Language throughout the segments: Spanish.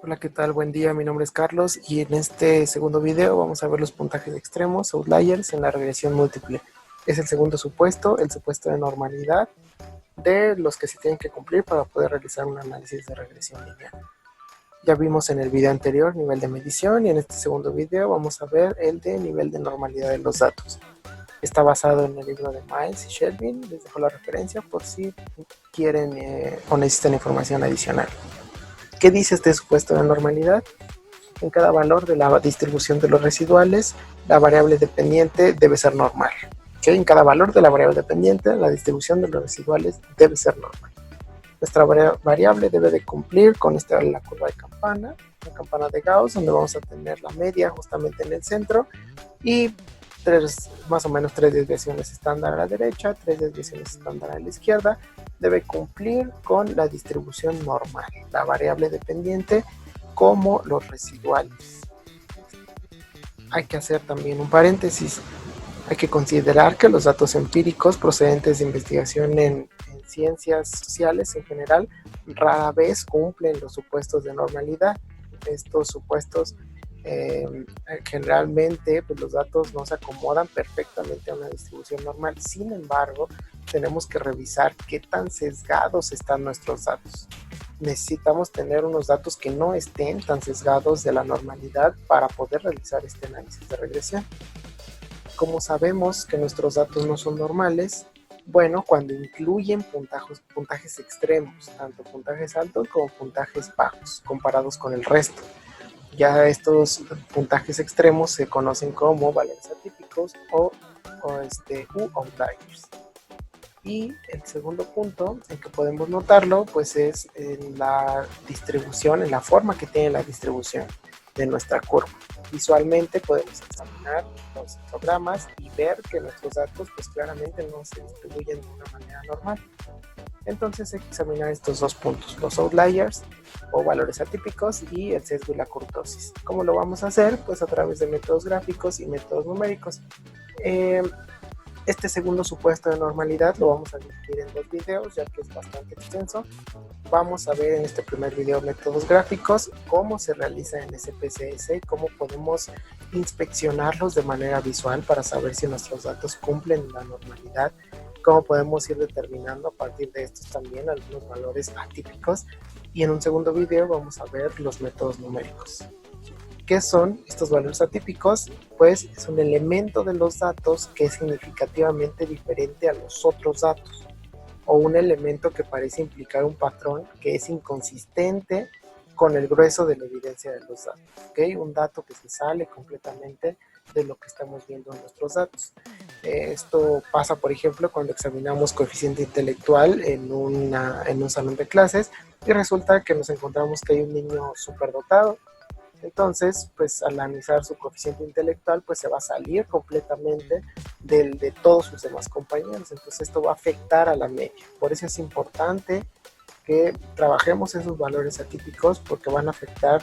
Hola, ¿qué tal? Buen día, mi nombre es Carlos y en este segundo video vamos a ver los puntajes extremos, outliers, en la regresión múltiple. Es el segundo supuesto, el supuesto de normalidad de los que se tienen que cumplir para poder realizar un análisis de regresión lineal. Ya vimos en el video anterior nivel de medición y en este segundo video vamos a ver el de nivel de normalidad de los datos. Está basado en el libro de Miles y Shelby, les dejo la referencia por si quieren o necesitan información adicional. ¿Qué dice este supuesto de normalidad? En cada valor de la distribución de los residuales, la variable dependiente debe ser normal. ¿Okay? En cada valor de la variable dependiente, la distribución de los residuales debe ser normal. Nuestra variable debe de cumplir con la curva de campana, la campana de Gauss, donde vamos a tener la media justamente en el centro y más o menos 3 desviaciones estándar a la derecha, 3 desviaciones estándar a la izquierda. Debe cumplir con la distribución normal, la variable dependiente como los residuales. Hay que hacer también un paréntesis. Hay que considerar que los datos empíricos procedentes de investigación en ciencias sociales en general rara vez cumplen los supuestos de normalidad. Estos supuestos generalmente pues los datos no se acomodan perfectamente a una distribución normal. Sin embargo, tenemos que revisar qué tan sesgados están nuestros datos. Necesitamos tener unos datos que no estén tan sesgados de la normalidad para poder realizar este análisis de regresión. ¿Cómo sabemos que nuestros datos no son normales? Bueno, cuando incluyen puntajes extremos, tanto puntajes altos como puntajes bajos, comparados con el resto. Ya estos puntajes extremos se conocen como valores atípicos u outliers. Y el segundo punto en que podemos notarlo pues es en la distribución, en la forma que tiene la distribución de nuestra curva. Visualmente podemos examinar los histogramas y ver que nuestros datos pues claramente no se distribuyen de una manera normal. Entonces hay que examinar estos dos puntos, los outliers o valores atípicos y el sesgo y la kurtosis. ¿Cómo lo vamos a hacer? Pues a través de métodos gráficos y métodos numéricos. Este segundo supuesto de normalidad lo vamos a dividir en dos videos, ya que es bastante extenso. Vamos a ver en este primer video métodos gráficos, cómo se realiza en SPSS, cómo podemos inspeccionarlos de manera visual para saber si nuestros datos cumplen la normalidad, cómo podemos ir determinando a partir de estos también algunos valores atípicos. Y en un segundo video vamos a ver los métodos numéricos. ¿Qué son estos valores atípicos? Pues es un elemento de los datos que es significativamente diferente a los otros datos, o un elemento que parece implicar un patrón que es inconsistente con el grueso de la evidencia de los datos. ¿Okay? Un dato que se sale completamente de lo que estamos viendo en nuestros datos. Esto pasa, por ejemplo, cuando examinamos coeficiente intelectual en un salón de clases y resulta que nos encontramos que hay un niño superdotado. Entonces, pues al analizar su coeficiente intelectual, pues se va a salir completamente de todos sus demás compañeros. Entonces esto va a afectar a la media. Por eso es importante que trabajemos esos valores atípicos porque van a afectar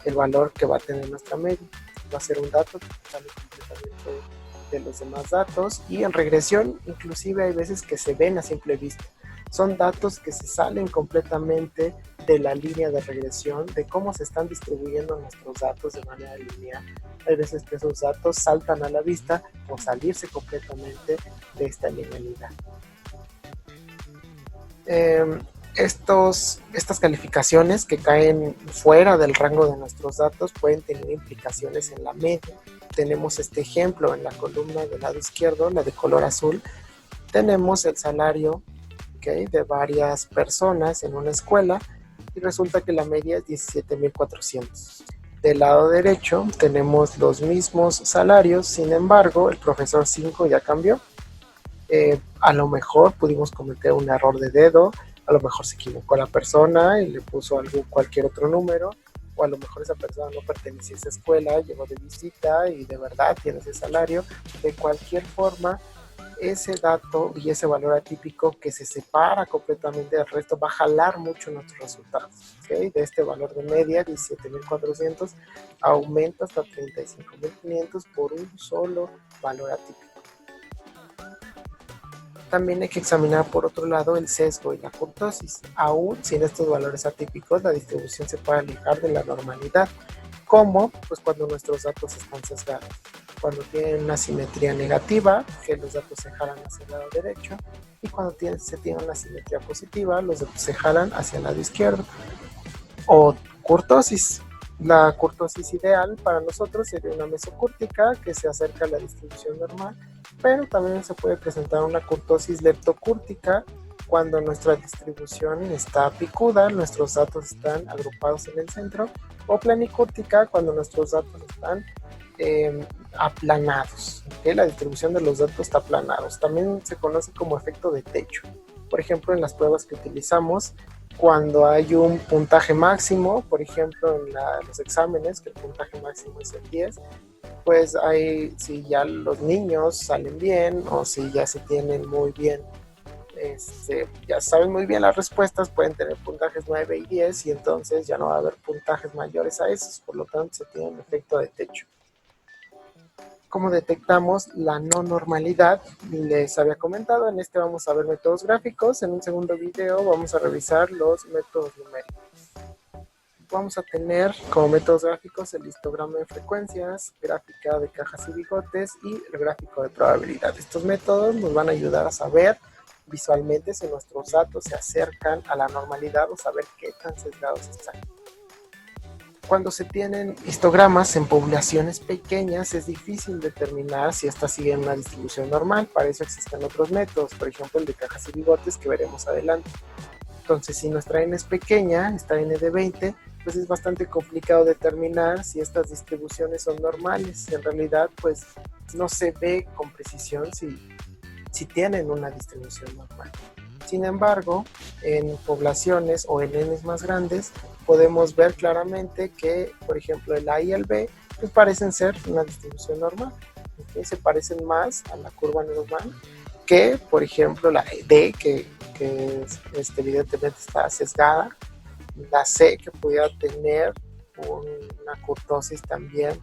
el valor que va a tener nuestra media. Va a ser un dato que sale completamente de los demás datos y en regresión inclusive hay veces que se ven a simple vista. Son datos que se salen completamente de la línea de regresión, de cómo se están distribuyendo nuestros datos de manera lineal. Hay veces que esos datos saltan a la vista o salirse completamente de esta linealidad. Estas calificaciones que caen fuera del rango de nuestros datos pueden tener implicaciones en la media. Tenemos este ejemplo en la columna del lado izquierdo, la de color azul. Tenemos el salario de varias personas en una escuela y resulta que la media es 17,400. Del lado derecho tenemos los mismos salarios, sin embargo el profesor 5 ya cambió. A lo mejor pudimos cometer un error de dedo, a lo mejor se equivocó la persona y le puso cualquier otro número, o a lo mejor esa persona no pertenecía a esa escuela, llegó de visita y de verdad tiene ese salario. De cualquier forma, ese dato y ese valor atípico que se separa completamente del resto va a jalar mucho nuestros resultados. ¿Okay? De este valor de media, 17,400, aumenta hasta 35,500 por un solo valor atípico. También hay que examinar por otro lado el sesgo y la kurtosis. Aún sin estos valores atípicos, la distribución se puede alejar de la normalidad. ¿Cómo? Pues cuando nuestros datos están sesgados. Cuando tienen una simetría negativa, que los datos se jalan hacia el lado derecho, y cuando se tiene una simetría positiva, los datos se jalan hacia el lado izquierdo. O kurtosis. La kurtosis ideal para nosotros sería una mesocúrtica que se acerca a la distribución normal, pero también se puede presentar una kurtosis leptocúrtica cuando nuestra distribución está picuda, nuestros datos están agrupados en el centro, o planicúrtica cuando nuestros datos están aplanados, ¿okay? La distribución de los datos está aplanados. También se conoce como efecto de techo. Por ejemplo, en las pruebas que utilizamos, cuando hay un puntaje máximo, por ejemplo en los exámenes, que el puntaje máximo es el 10, pues ahí si ya los niños salen bien o si ya se tienen muy bien, ya saben muy bien las respuestas, pueden tener puntajes 9 y 10 y entonces ya no va a haber puntajes mayores a esos, por lo tanto se tiene un efecto de techo. ¿Cómo detectamos la no normalidad? Les había comentado, en este vamos a ver métodos gráficos, en un segundo video vamos a revisar los métodos numéricos. Vamos a tener como métodos gráficos el histograma de frecuencias, gráfica de cajas y bigotes y el gráfico de probabilidad. Estos métodos nos van a ayudar a saber visualmente si nuestros datos se acercan a la normalidad o saber qué tan sesgados están. Cuando se tienen histogramas en poblaciones pequeñas es difícil determinar si estas siguen una distribución normal. Para eso existen otros métodos, por ejemplo el de cajas y bigotes que veremos adelante. Entonces si nuestra n es pequeña, esta n de 20, pues es bastante complicado determinar si estas distribuciones son normales. En realidad pues no se ve con precisión si tienen una distribución normal. Sin embargo, en poblaciones o en n más grandes podemos ver claramente que, por ejemplo, el A y el B pues parecen ser una distribución normal, ¿okay? Se parecen más a la curva normal que, por ejemplo, la D, que evidentemente está sesgada, la C, que pudiera tener una kurtosis también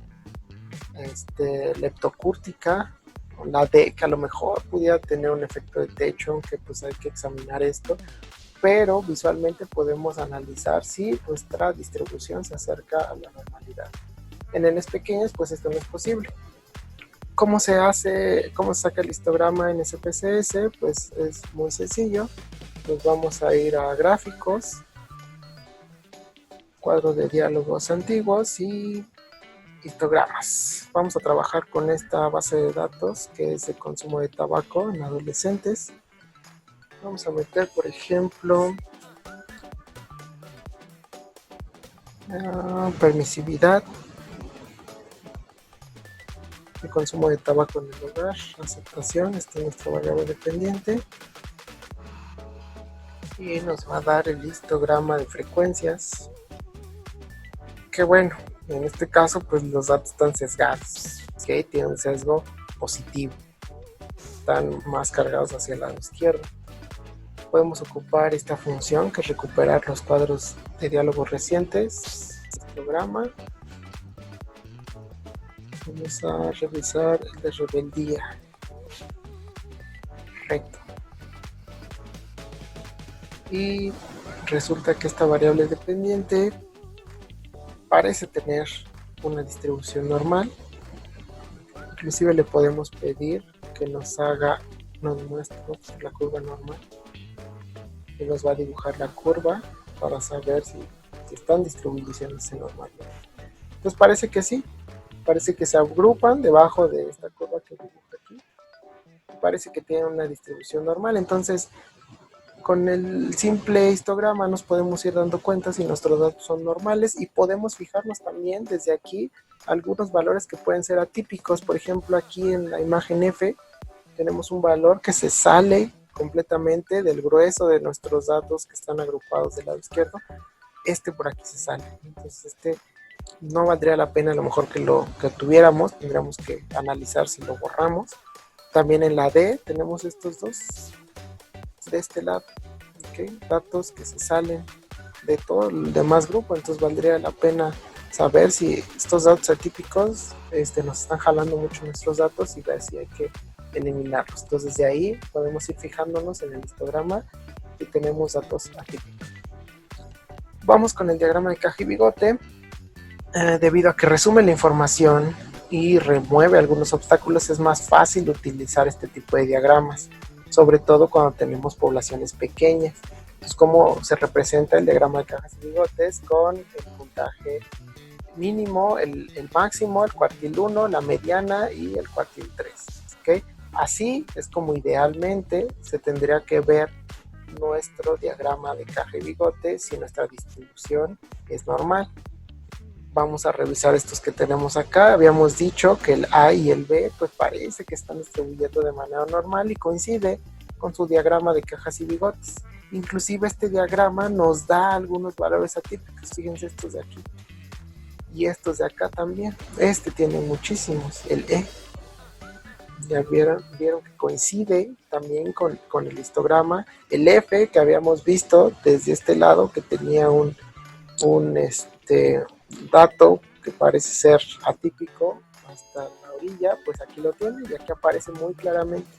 leptocúrtica, la D, que a lo mejor pudiera tener un efecto de techo, aunque pues hay que examinar esto, pero visualmente podemos analizar si nuestra distribución se acerca a la normalidad. En n's pequeños pues esto no es posible. ¿Cómo se saca el histograma en SPSS? Pues es muy sencillo. Pues vamos a ir a gráficos, cuadro de diálogos antiguos y histogramas. Vamos a trabajar con esta base de datos que es el consumo de tabaco en adolescentes. Vamos a meter, por ejemplo, permisividad, el consumo de tabaco en el hogar, aceptación, esta es nuestra variable dependiente. Y nos va a dar el histograma de frecuencias. Que bueno, en este caso pues los datos están sesgados, ¿okay? Tienen un sesgo positivo, están más cargados hacia el lado izquierdo. Podemos ocupar esta función que es recuperar los cuadros de diálogos recientes. Histograma. Vamos a revisar el de rebeldía. Perfecto. Y resulta que esta variable dependiente parece tener una distribución normal. Inclusive le podemos pedir que nos muestre la curva normal. Y nos va a dibujar la curva para saber si están distribuyéndose normalmente. Entonces parece que sí, parece que se agrupan debajo de esta curva que dibuja aquí. Parece que tienen una distribución normal. Entonces con el simple histograma nos podemos ir dando cuenta si nuestros datos son normales y podemos fijarnos también desde aquí algunos valores que pueden ser atípicos. Por ejemplo, aquí en la imagen F tenemos un valor que se sale completamente del grueso de nuestros datos que están agrupados del lado izquierdo. Por aquí se sale, entonces no valdría la pena a lo mejor que lo tuviéramos, tendríamos que analizar si lo borramos. También en la D tenemos estos dos de este lado, ¿okay? Datos que se salen de todo el demás grupo, entonces valdría la pena saber si estos datos atípicos nos están jalando mucho nuestros datos y ver si hay que eliminarlos. Entonces de ahí podemos ir fijándonos en el histograma y tenemos datos atípicos. Vamos con el diagrama de caja y bigote. Debido a que resume la información y remueve algunos obstáculos, es más fácil utilizar este tipo de diagramas, sobre todo cuando tenemos poblaciones pequeñas. Entonces, ¿cómo se representa el diagrama de cajas y bigotes? Con el puntaje mínimo, el máximo, el cuartil 1, la mediana y el cuartil 3. ¿Okay? Así es como idealmente se tendría que ver nuestro diagrama de caja y bigote si nuestra distribución es normal. Vamos a revisar estos que tenemos acá. Habíamos dicho que el A y el B pues parece que están distribuyendo de manera normal y coincide con su diagrama de cajas y bigotes. Inclusive este diagrama nos da algunos valores atípicos. Fíjense estos de aquí. Y estos de acá también. Este tiene muchísimos, el E. Ya vieron que coincide también con el histograma. El F que habíamos visto desde este lado que tenía un dato que parece ser atípico hasta la orilla, pues aquí lo tiene y aquí aparece muy claramente.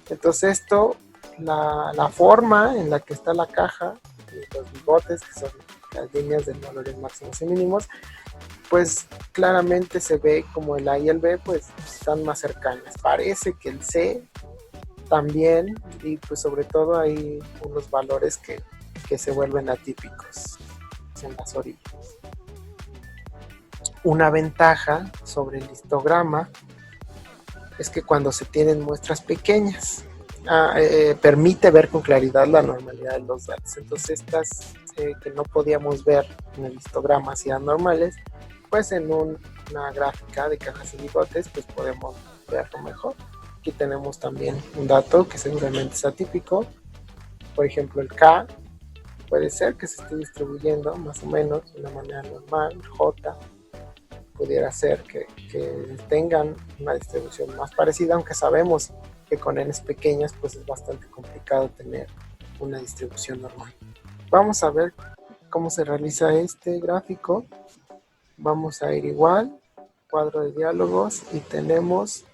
Entonces esto, la forma en la que está la caja y los bigotes, que son las líneas de valores máximos y mínimos, pues claramente se ve como el A y el B pues están más cercanas. Parece que el C también, y pues sobre todo hay unos valores que se vuelven atípicos en las orillas. Una ventaja sobre el histograma es que cuando se tienen muestras pequeñas permite ver con claridad la normalidad de los datos. Entonces estas que no podíamos ver en el histograma si eran normales, pues en una gráfica de cajas y bigotes pues podemos verlo mejor. Aquí tenemos también un dato que seguramente es atípico. Por ejemplo, el K puede ser que se esté distribuyendo más o menos de una manera normal. J pudiera ser que tengan una distribución más parecida, aunque sabemos que con n's pequeñas pues es bastante complicado tener una distribución normal. Vamos a ver cómo se realiza este gráfico. Vamos a ir igual, cuadro de diálogos, y tenemos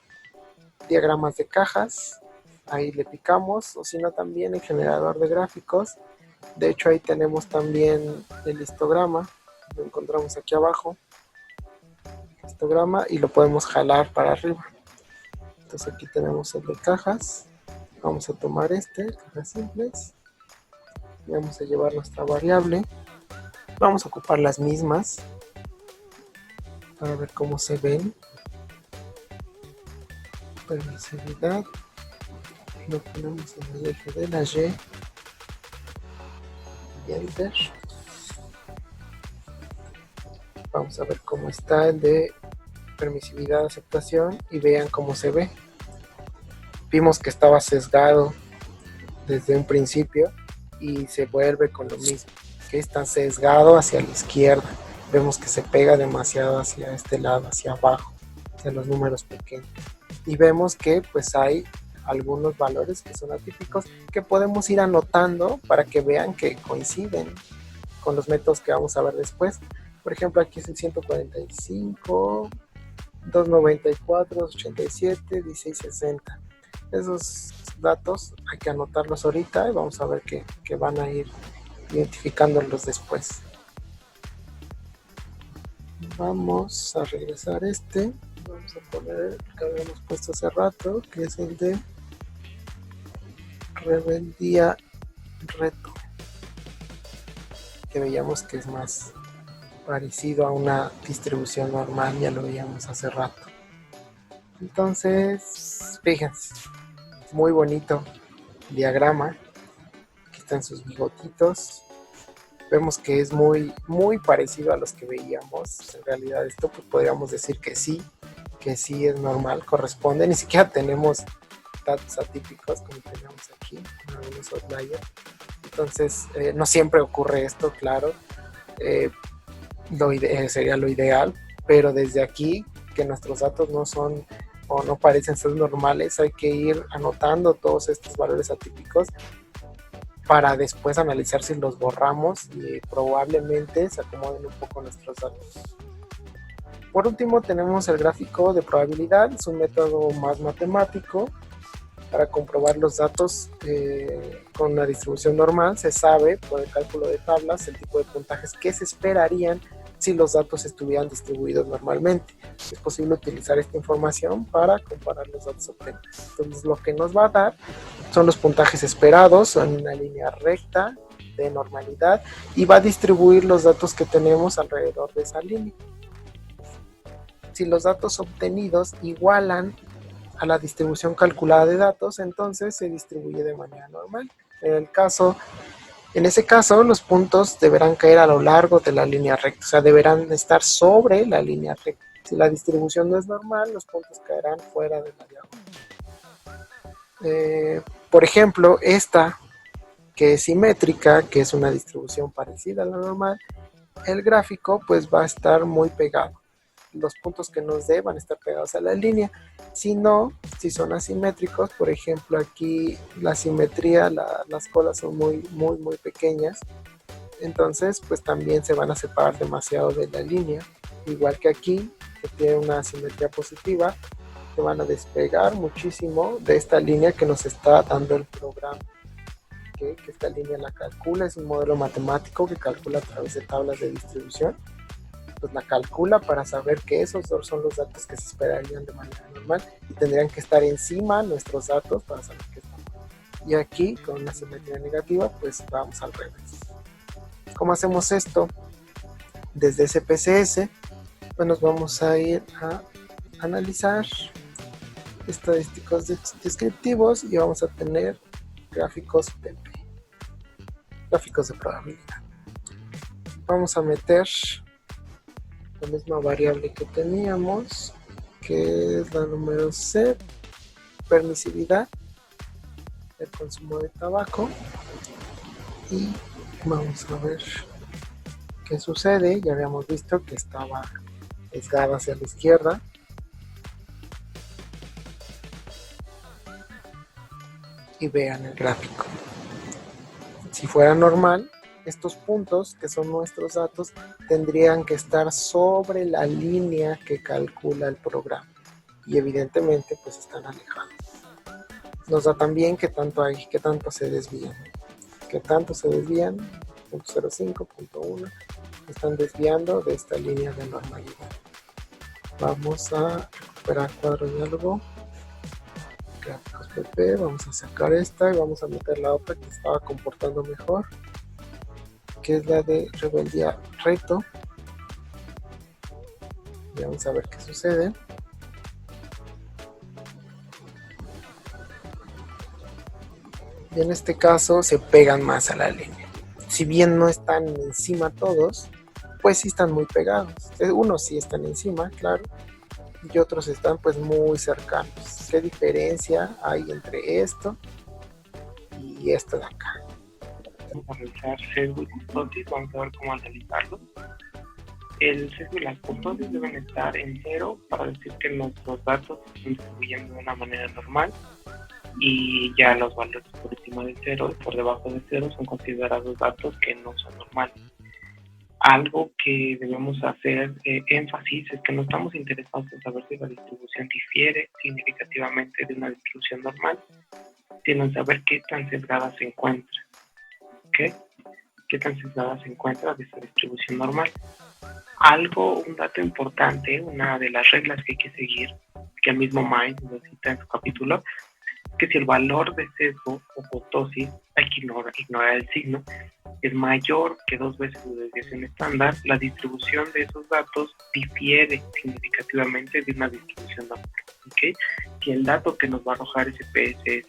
diagramas de cajas. Ahí le picamos, o si no también el generador de gráficos. De hecho ahí tenemos también el histograma, lo encontramos aquí abajo, histograma, y lo podemos jalar para arriba. Entonces aquí tenemos el de cajas. Vamos a tomar cajas simples, y vamos a llevar nuestra variable. Vamos a ocupar las mismas para ver cómo se ven. Permisividad, lo ponemos en el eje de la Y y enter. Vamos a ver cómo está el de permisividad, aceptación, y vean cómo se ve. Vimos que estaba sesgado desde un principio y se vuelve con lo mismo, que está sesgado hacia la izquierda. Vemos que se pega demasiado hacia este lado, hacia abajo, hacia los números pequeños. Y vemos que pues hay algunos valores que son atípicos que podemos ir anotando para que vean que coinciden con los métodos que vamos a ver después. Por ejemplo, aquí es el 145, 294, 287, 1660. Esos datos hay que anotarlos ahorita y vamos a ver que van a ir identificándolos después. Vamos a regresar vamos a poner el que habíamos puesto hace rato, que es el de rebeldía reto, que veíamos que es más parecido a una distribución normal, ya lo veíamos hace rato. Entonces, fíjense, muy bonito diagrama. Aquí están sus bigotitos. Vemos que es muy parecido a los que veíamos. En realidad esto pues podríamos decir que sí es normal, corresponde. Ni siquiera tenemos datos atípicos como tenemos aquí, con algunos outliers. Entonces no siempre ocurre esto, claro. Sería lo ideal, pero desde aquí que nuestros datos no son o no parecen ser normales, hay que ir anotando todos estos valores atípicos para después analizar si los borramos y probablemente se acomoden un poco nuestros datos. Por último tenemos el gráfico de probabilidad, es un método más matemático para comprobar los datos con una distribución normal. Se sabe por el cálculo de tablas el tipo de puntajes que se esperarían si los datos estuvieran distribuidos normalmente. Es posible utilizar esta información para comparar los datos obtenidos. Entonces lo que nos va a dar son los puntajes esperados en una línea recta de normalidad y va a distribuir los datos que tenemos alrededor de esa línea. Si los datos obtenidos igualan a la distribución calculada de datos, entonces se distribuye de manera normal. En ese caso, los puntos deberán caer a lo largo de la línea recta, o sea, deberán estar sobre la línea recta. Si la distribución no es normal, los puntos caerán fuera de la diagonal. Por ejemplo, esta que es simétrica, que es una distribución parecida a la normal, el gráfico pues va a estar muy pegado. Los puntos que nos dé van a estar pegados a la línea. Si no, si son asimétricos, por ejemplo aquí la simetría, las colas son muy pequeñas, entonces pues también se van a separar demasiado de la línea. Igual que aquí, que tiene una simetría positiva, se van a despegar muchísimo de esta línea que nos está dando el programa. Que esta línea la calcula, es un modelo matemático que calcula a través de tablas de distribución. Pues la calcula para saber que esos son los datos que se esperarían de manera normal y tendrían que estar encima nuestros datos para saber que es normal. Y aquí con una simetría negativa pues vamos al revés. ¿Cómo hacemos esto? Desde SPSS pues nos vamos a ir a analizar estadísticos descriptivos y vamos a tener gráficos PP, gráficos de probabilidad. Vamos a meter la misma variable que teníamos, que es la número C, permisividad del consumo de tabaco, y vamos a ver qué sucede. Ya habíamos visto que estaba sesgada hacia la izquierda. Y vean el gráfico. Si fuera normal, estos puntos que son nuestros datos tendrían que estar sobre la línea que calcula el programa y evidentemente pues están alejados. Nos da también qué tanto hay, qué tanto se desvían, 0.05, 0.1, están desviando de esta línea de normalidad. Vamos a recuperar cuadro diálogo, gráficos PP, vamos a sacar esta y vamos a meter la otra que estaba comportando mejor, que es la de rebeldía reto. Y vamos a ver qué sucede. Y en este caso se pegan más a la línea. Si bien no están encima todos, pues sí están muy pegados. Unos sí están encima, claro, y otros están pues muy cercanos. ¿Qué diferencia hay entre esto y esto de acá? Vamos a realizar sesgo y kurtosis, vamos a ver cómo analizarlo. El sesgo y la kurtosis deben estar en 0 para decir que nuestros datos se están distribuyendo de una manera normal, y ya los valores por encima de 0 y por debajo de 0 son considerados datos que no son normales. Algo que debemos hacer énfasis es que no estamos interesados en saber si la distribución difiere significativamente de una distribución normal, sino en saber qué tan sesgada se encuentra. ¿Qué tan sesgada se encuentra de esta distribución normal? Un dato importante, una de las reglas que hay que seguir, que el mismo Miles nos cita en su capítulo, que si el valor de sesgo o kurtosis, hay que ignorar el signo, es mayor que 2 veces la desviación estándar, la distribución de esos datos difiere significativamente de una distribución normal. ¿Okay? Si el dato que nos va a arrojar ese PSS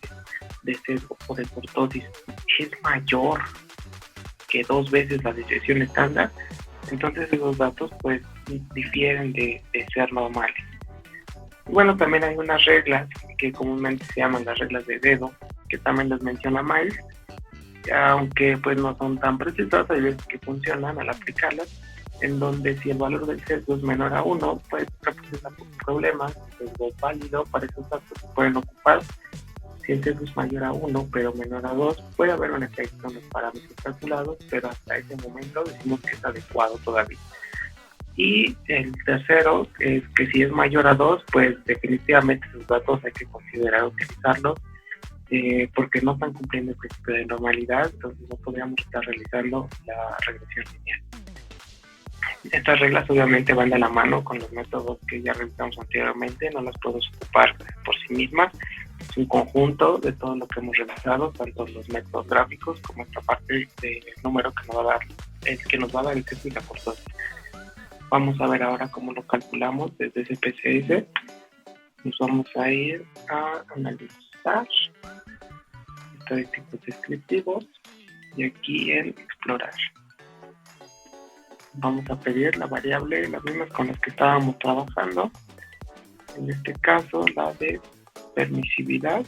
de sesgo o de kurtosis es mayor que 2 veces la desviación estándar, entonces esos datos pues difieren de ser normales. Bueno, también hay unas reglas que comúnmente se llaman las reglas de dedo, que también las menciona Miles, aunque pues no son tan precisas, hay veces que funcionan al aplicarlas, en donde si el valor del sesgo es menor a 1, pues representa problemas, el sesgo es válido para esos datos que pueden ocupar. Si el sesgo es mayor a 1 pero menor a 2, puede haber un efecto en los parámetros calculados, pero hasta ese momento decimos que es adecuado todavía. Y el tercero es que si es mayor a 2, pues definitivamente esos datos hay que considerar utilizarlos porque no están cumpliendo el principio de normalidad, entonces no podríamos estar realizando la regresión lineal. Estas reglas obviamente van de la mano con los métodos que ya revisamos anteriormente, no las podemos ocupar por sí mismas, es un conjunto de todo lo que hemos revisado, tanto los métodos gráficos como esta parte del número que nos va a dar el sesgo y la cortosis. Vamos a ver ahora cómo lo calculamos desde SPSS. Nos vamos a ir a analizar estadísticos descriptivos y aquí en explorar. Vamos a pedir la variable, las mismas con las que estábamos trabajando. En este caso, la de permisividad.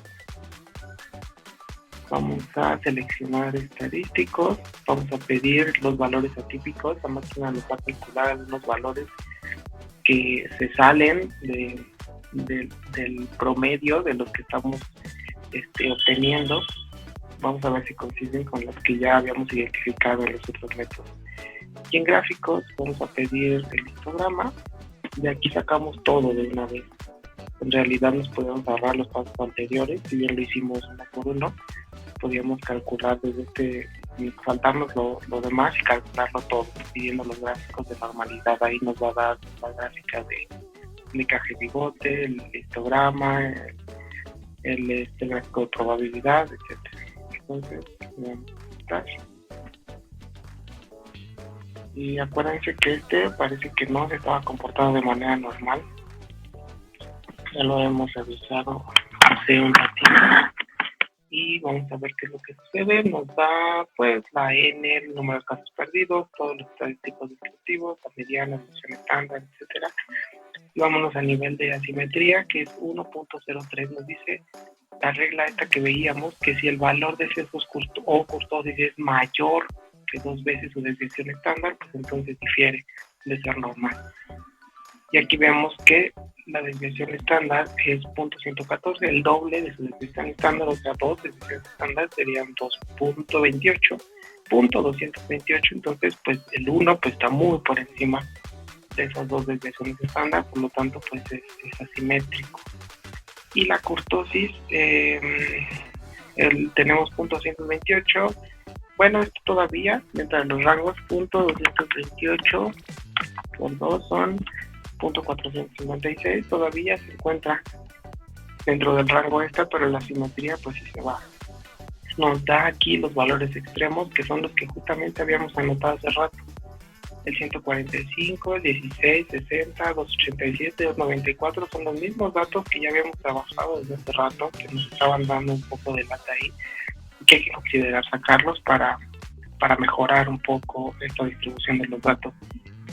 Vamos a seleccionar estadísticos. Vamos a pedir los valores atípicos. La máquina nos va a calcular algunos valores que se salen del promedio de los que estamos obteniendo. Vamos a ver si coinciden con los que ya habíamos identificado en los otros métodos. Y en gráficos vamos a pedir el histograma. De aquí sacamos todo de una vez. En realidad nos podemos ahorrar los pasos anteriores, si bien lo hicimos uno por uno. Podíamos calcular desde saltarnos lo demás y calcularlo todo, pidiendo los gráficos de normalidad. Ahí nos va a dar la gráfica de KG-bigote, el histograma, el gráfico de probabilidad, etc. Entonces, vamos a quitar. Y acuérdense que parece que no se estaba comportando de manera normal. Ya lo hemos revisado hace un ratito. Y vamos a ver qué es lo que sucede. Nos da pues la N, el número de casos perdidos, todos los estadísticos descriptivos, la mediana, la medición estándar, etcétera. Y vámonos a nivel de asimetría, que es 1.03. Nos dice la regla esta que veíamos, que si el valor de sesgos o cortosis es mayor que 2 veces su desviación estándar, pues entonces difiere de ser normal. Y aquí vemos que la desviación estándar es 0.114, el doble de su desviación estándar, o sea, 2 desviaciones estándar serían 2.28, 0.228, entonces pues el 1 pues está muy por encima de esas 2 desviaciones estándar, por lo tanto pues es asimétrico. Y la cortosis, tenemos 0.228, bueno, esto todavía, dentro de los rangos, 0.228 por 2 son 0.456, todavía se encuentra dentro del rango pero la simetría pues sí se baja. Nos da aquí los valores extremos, que son los que justamente habíamos anotado hace rato. El 145, el 16, 60, 287, 294 son los mismos datos que ya habíamos trabajado desde hace rato, que nos estaban dando un poco de lata ahí, y que hay que considerar sacarlos para mejorar un poco esta distribución de los datos.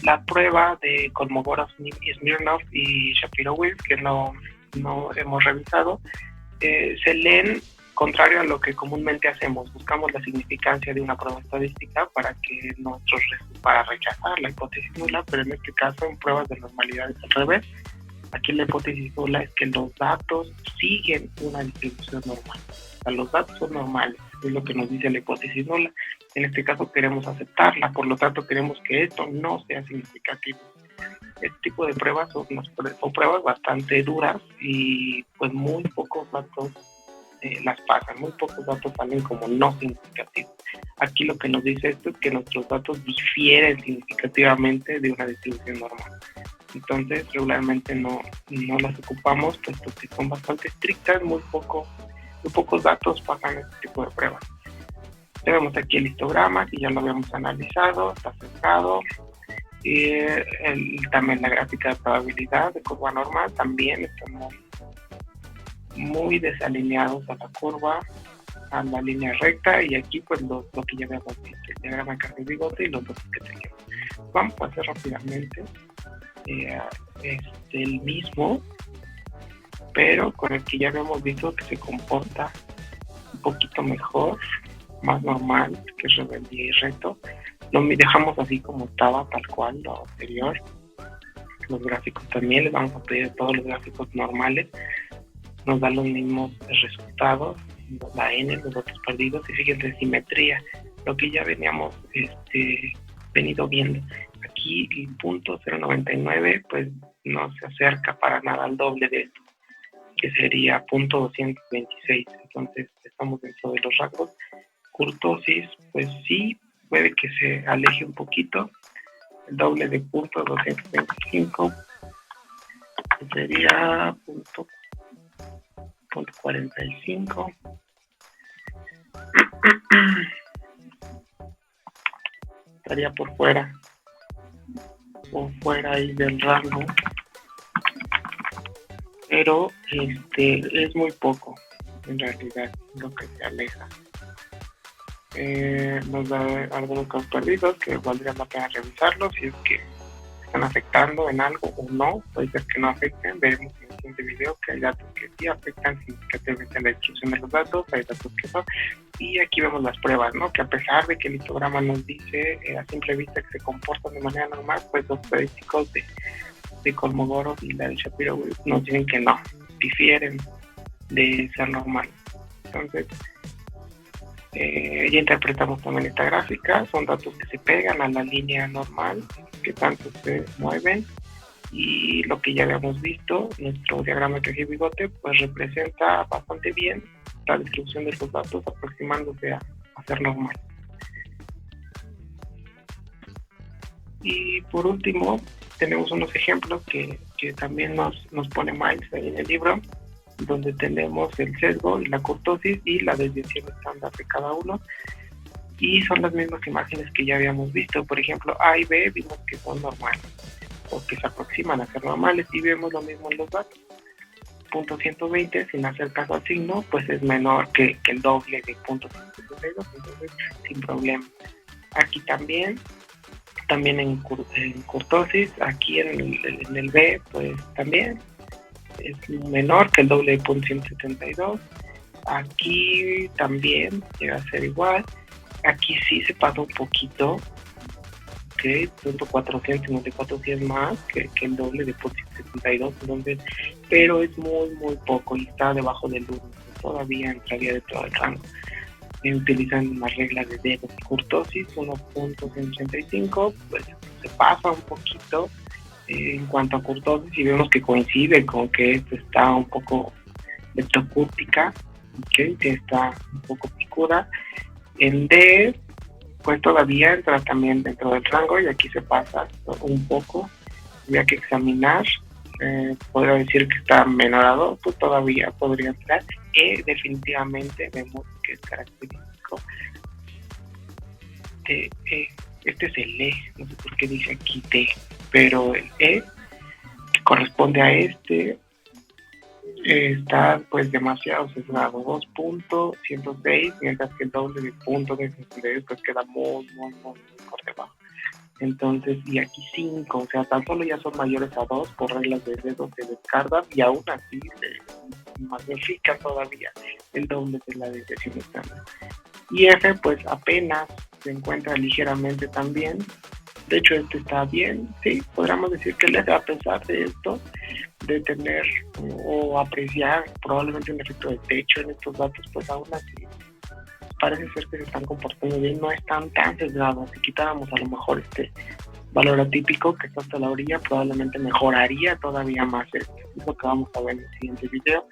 La prueba de Kolmogorov, Smirnov y Shapiro-Wilk, que no hemos revisado, se leen contrario a lo que comúnmente hacemos. Buscamos la significancia de una prueba estadística para rechazar la hipótesis nula, pero en este caso en pruebas de normalidad es al revés. Aquí la hipótesis nula es que los datos siguen una distribución normal. O sea, los datos son normales, es lo que nos dice la hipótesis nula. En este caso queremos aceptarla, por lo tanto queremos que esto no sea significativo. Este tipo de pruebas son pruebas bastante duras y pues muy pocos datos las pasan, muy pocos datos salen como no significativos. Aquí lo que nos dice esto es que nuestros datos difieren significativamente de una distribución normal. Entonces regularmente no las ocupamos, puesto que son bastante estrictas, muy pocos datos pasan este tipo de pruebas. Tenemos aquí el histograma, que ya lo habíamos analizado, está sesgado. Y también la gráfica de probabilidad de curva normal, también estamos muy desalineados a la curva, a la línea recta, y aquí pues lo que ya habíamos visto, el diagrama de KG-bigote y los datos que teníamos. Vamos a hacer rápidamente el mismo, pero con el que ya habíamos visto que se comporta un poquito mejor, más normal, que es rebeldía y reto. Lo dejamos así como estaba, tal cual, lo anterior. Los gráficos también, les vamos a pedir todos los gráficos normales. Nos da los mismos resultados, la N, los datos perdidos, y fíjense, simetría, lo que ya veníamos venido viendo. Aquí aquí el punto 0.99 pues no se acerca para nada al doble de esto, que sería punto 226. Entonces estamos dentro de los rangos. Kurtosis, pues sí, puede que se aleje un poquito. El doble de punto 225 sería punto 45. Estaría por fuera ahí del rango, pero es muy poco en realidad lo que se aleja. Nos da algunos casos perdidos que valdría la pena revisarlos si es que están afectando en algo o no. Puede ser que no afecten. Veremos en el siguiente video que hay datos que sí afectan significativamente en la distribución de los datos, hay datos que no. Y aquí vemos las pruebas, ¿no? Que a pesar de que el histograma nos dice a simple vista que se comportan de manera normal, pues los estadísticos de Kolmogorov y la de Shapiro nos dicen que no, difieren de ser normal. Entonces, ya interpretamos también esta gráfica, son datos que se pegan a la línea normal, que tanto se mueven, y lo que ya habíamos visto, nuestro diagrama de Caja y Bigote, pues representa bastante bien la distribución de los datos aproximándose a ser normal. Y por último, tenemos unos ejemplos que también nos pone Miles ahí en el libro, donde tenemos el sesgo y la kurtosis y la desviación estándar de cada uno, y son las mismas imágenes que ya habíamos visto. Por ejemplo, A y B vimos que son normales o que se aproximan a ser normales, y vemos lo mismo en los datos. Punto 120, sin hacer caso al signo, pues es menor que el doble de punto 172, entonces sin problema. Aquí también en kurtosis, aquí en el B, pues también es menor que el doble de punto 172. Aquí también llega a ser igual. Aquí sí se pasa un poquito, ¿ok? Punto 454 sí es más que el doble de punto 172, entonces, pero es muy poco y está debajo del 1, todavía entraría dentro del rango. Utilizando las reglas de dedos y kurtosis, 1.185, pues se pasa un poquito en cuanto a kurtosis, y vemos que coincide con que esto está un poco leptocúrtica, ¿okay? Que está un poco picuda. En D, pues todavía entra también dentro del rango, y aquí se pasa un poco. Habría que examinar, podría decir que está menorado, pues todavía podría entrar. Definitivamente vemos que es característico de este es el E, no sé por qué dice aquí D, pero el E que corresponde a está pues demasiado sesgado, 2.106, mientras que el doble de punto de 62 pues queda muy por debajo. Entonces, y aquí 5, o sea, tan solo ya son mayores a 2 por reglas de dedo, se descargan, y aún así se magnifican todavía el doble de la desviación estándar. Y F pues apenas se encuentra ligeramente también. De hecho, este está bien, sí, podríamos decir que el F, a pesar de esto, de tener o apreciar probablemente un efecto de techo en estos datos, pues aún así parece ser que se están comportando bien, no están tan sesgados. Si quitáramos a lo mejor este valor atípico que está hasta la orilla, probablemente mejoraría todavía más esto. Es lo que vamos a ver en el siguiente video,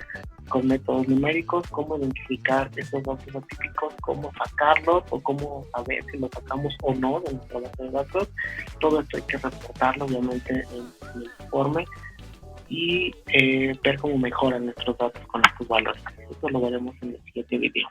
con métodos numéricos, cómo identificar esos datos atípicos, cómo sacarlos o cómo saber si los sacamos o no de nuestra base de datos. Todo esto hay que reportarlo obviamente en el informe y ver cómo mejoran nuestros datos con estos valores. Esto lo veremos en el siguiente video.